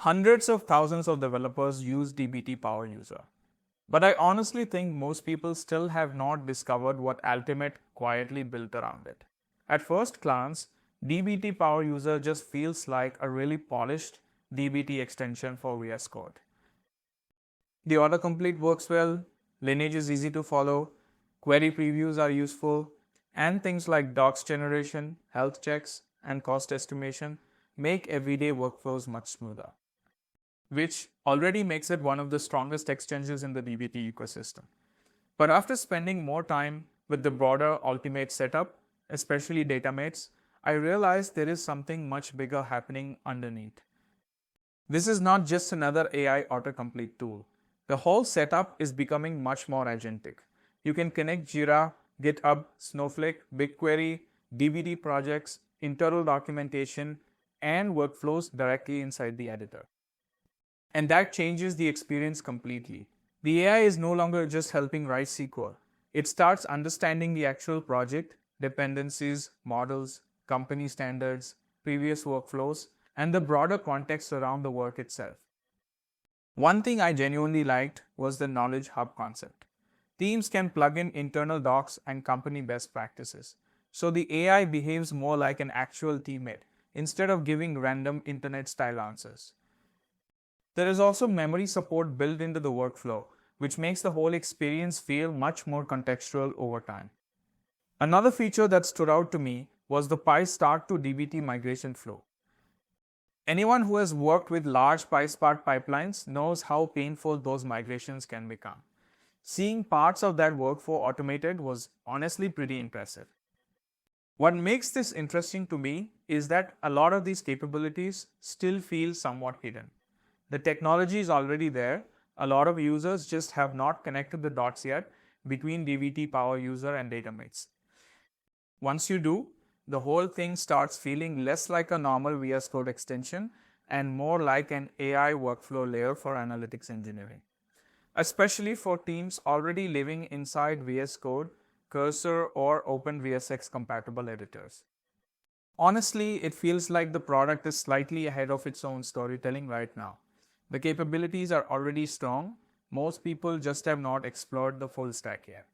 Hundreds of thousands of developers use dbt Power User. But I honestly think most people still have not discovered what Altimate quietly built around it. At first glance, dbt Power User just feels like a really polished dbt extension for VS Code. The autocomplete works well, lineage is easy to follow, query previews are useful, and things like docs generation, health checks, and cost estimation make everyday workflows much smoother, which already makes it one of the strongest extensions in the dbt ecosystem. But after spending more time with the broader Altimate setup, especially Datamates, I realized there is something much bigger happening underneath. This is not just another AI autocomplete tool. The whole setup is becoming much more agentic. You can connect Jira, GitHub, Snowflake, BigQuery, dbt projects, internal documentation, and workflows directly inside the editor. And that changes the experience completely. The AI is no longer just helping write SQL. It starts understanding the actual project, dependencies, models, company standards, previous workflows, and the broader context around the work itself. One thing I genuinely liked was the knowledge hub concept. Teams can plug in internal docs and company best practices, so the AI behaves more like an actual teammate instead of giving random internet-style answers. There is also memory support built into the workflow, which makes the whole experience feel much more contextual over time. Another feature that stood out to me was the PySpark to dbt migration flow. Anyone who has worked with large PySpark pipelines knows how painful those migrations can become. Seeing parts of that workflow automated was honestly pretty impressive. What makes this interesting to me is that a lot of these capabilities still feel somewhat hidden. The technology is already there. A lot of users just have not connected the dots yet between dbt Power User and Datamates. Once you do, the whole thing starts feeling less like a normal VS Code extension and more like an AI workflow layer for analytics engineering, especially for teams already living inside VS Code, Cursor, or OpenVSX compatible editors. Honestly, it feels like the product is slightly ahead of its own storytelling right now. The capabilities are already strong. Most people just have not explored the full stack yet.